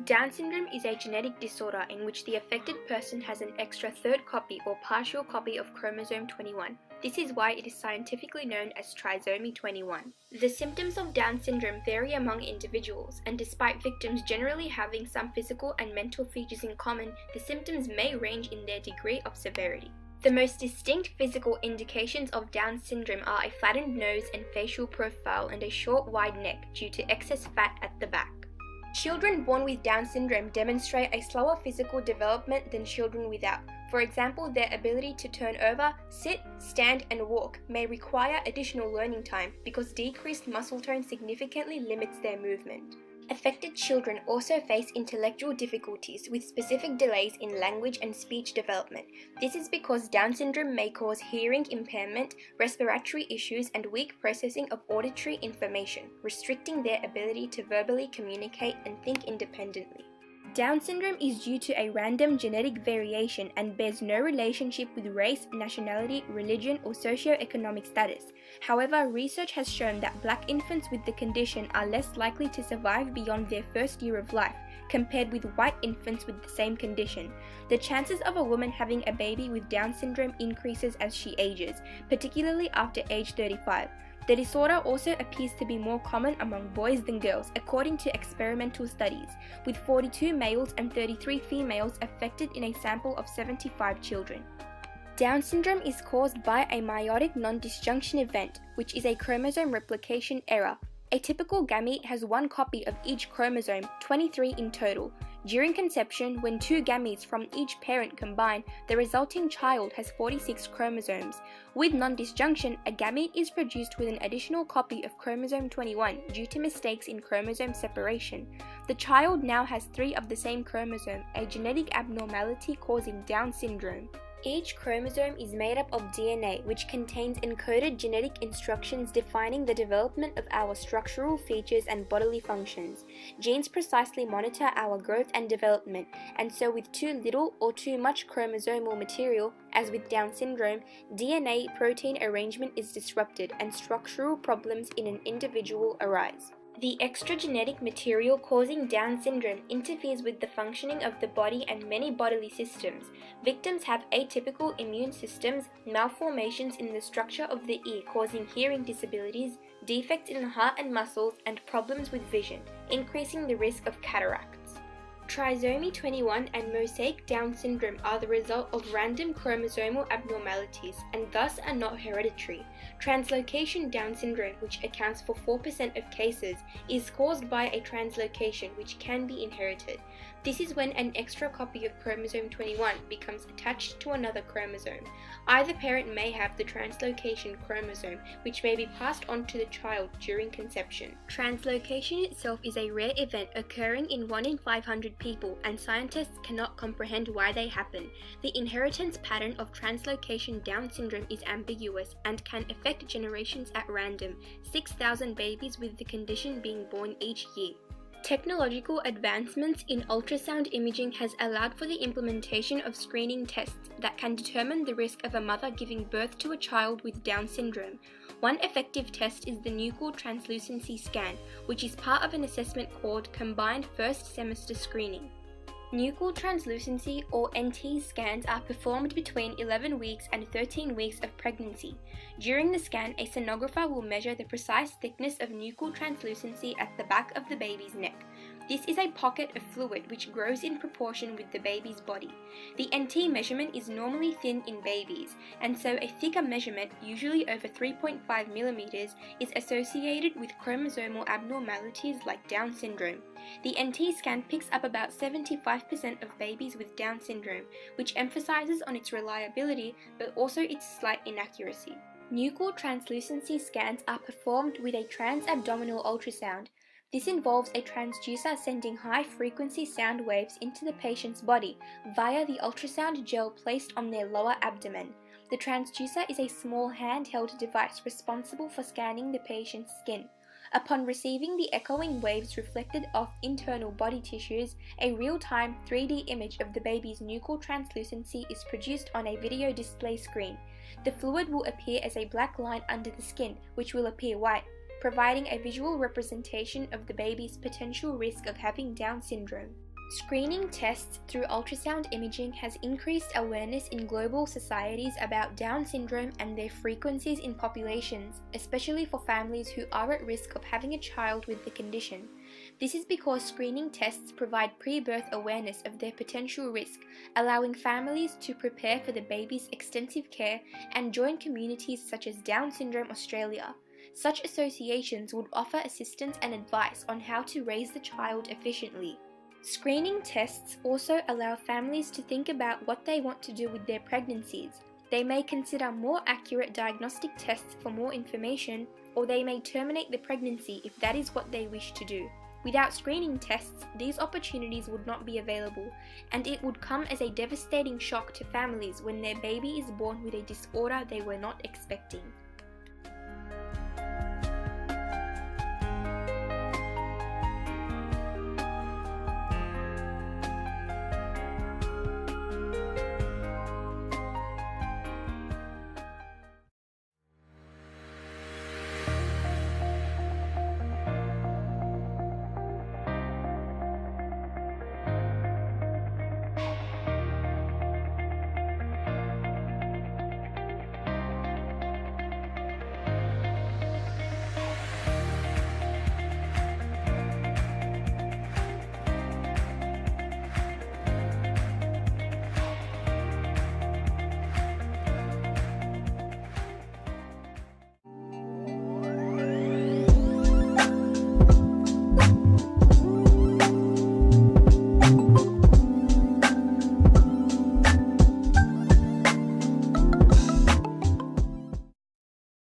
Down syndrome is a genetic disorder in which the affected person has an extra third copy or partial copy of chromosome 21. This is why it is scientifically known as trisomy 21. The symptoms of Down syndrome vary among individuals, and despite victims generally having some physical and mental features in common, the symptoms may range in their degree of severity. The most distinct physical indications of Down syndrome are a flattened nose and facial profile and a short, wide neck due to excess fat at the back. Children born with Down syndrome demonstrate a slower physical development than children without. For example, their ability to turn over, sit, stand, and walk may require additional learning time because decreased muscle tone significantly limits their movement. Affected children also face intellectual difficulties with specific delays in language and speech development. This is because Down syndrome may cause hearing impairment, respiratory issues, and weak processing of auditory information, restricting their ability to verbally communicate and think independently. Down syndrome is due to a random genetic variation and bears no relationship with race, nationality, religion, or socioeconomic status. However, research has shown that Black infants with the condition are less likely to survive beyond their first year of life, compared with white infants with the same condition. The chances of a woman having a baby with Down syndrome increases as she ages, particularly after age 35. The disorder also appears to be more common among boys than girls, according to experimental studies, with 42 males and 33 females affected in a sample of 75 children. Down syndrome is caused by a meiotic non-disjunction event, which is a chromosome replication error. A typical gamete has one copy of each chromosome, 23 in total. During conception, when two gametes from each parent combine, the resulting child has 46 chromosomes. With non-disjunction, a gamete is produced with an additional copy of chromosome 21 due to mistakes in chromosome separation. The child now has 3 of the same chromosome, a genetic abnormality causing Down syndrome. Each chromosome is made up of DNA, which contains encoded genetic instructions defining the development of our structural features and bodily functions. Genes precisely monitor our growth and development, and so with too little or too much chromosomal material, as with Down syndrome, DNA protein arrangement is disrupted and structural problems in an individual arise. The extra genetic material causing Down syndrome interferes with the functioning of the body and many bodily systems. Victims have atypical immune systems, malformations in the structure of the ear causing hearing disabilities, defects in the heart and muscles, and problems with vision, increasing the risk of cataracts. Trisomy 21 and mosaic Down syndrome are the result of random chromosomal abnormalities and thus are not hereditary. Translocation Down syndrome, which accounts for 4% of cases, is caused by a translocation which can be inherited. This is when an extra copy of chromosome 21 becomes attached to another chromosome. Either parent may have the translocation chromosome, which may be passed on to the child during conception. Translocation itself is a rare event occurring in 1 in 500 people, and scientists cannot comprehend why they happen. The inheritance pattern of translocation Down syndrome is ambiguous and can affect generations at random, 6,000 babies with the condition being born each year. Technological advancements in ultrasound imaging has allowed for the implementation of screening tests that can determine the risk of a mother giving birth to a child with Down syndrome. One effective test is the nuchal translucency scan, which is part of an assessment called Combined First Semester Screening. Nuchal translucency or NT scans are performed between 11 weeks and 13 weeks of pregnancy. During the scan, a sonographer will measure the precise thickness of nuchal translucency at the back of the baby's neck. This is a pocket of fluid which grows in proportion with the baby's body. The NT measurement is normally thin in babies, and so a thicker measurement, usually over 3.5 mm, is associated with chromosomal abnormalities like Down syndrome. The NT scan picks up about 75% of babies with Down syndrome, which emphasizes on its reliability but also its slight inaccuracy. Nuchal translucency scans are performed with a transabdominal ultrasound. This involves a transducer sending high-frequency sound waves into the patient's body via the ultrasound gel placed on their lower abdomen. The transducer is a small handheld device responsible for scanning the patient's skin. Upon receiving the echoing waves reflected off internal body tissues, a real-time 3D image of the baby's nuchal translucency is produced on a video display screen. The fluid will appear as a black line under the skin, which will appear white, providing a visual representation of the baby's potential risk of having Down syndrome. Screening tests through ultrasound imaging has increased awareness in global societies about Down syndrome and their frequencies in populations, especially for families who are at risk of having a child with the condition. This is because screening tests provide pre-birth awareness of their potential risk, allowing families to prepare for the baby's extensive care and join communities such as Down Syndrome Australia. Such associations would offer assistance and advice on how to raise the child efficiently. Screening tests also allow families to think about what they want to do with their pregnancies. They may consider more accurate diagnostic tests for more information, or they may terminate the pregnancy if that is what they wish to do. Without screening tests, these opportunities would not be available, and it would come as a devastating shock to families when their baby is born with a disorder they were not expecting.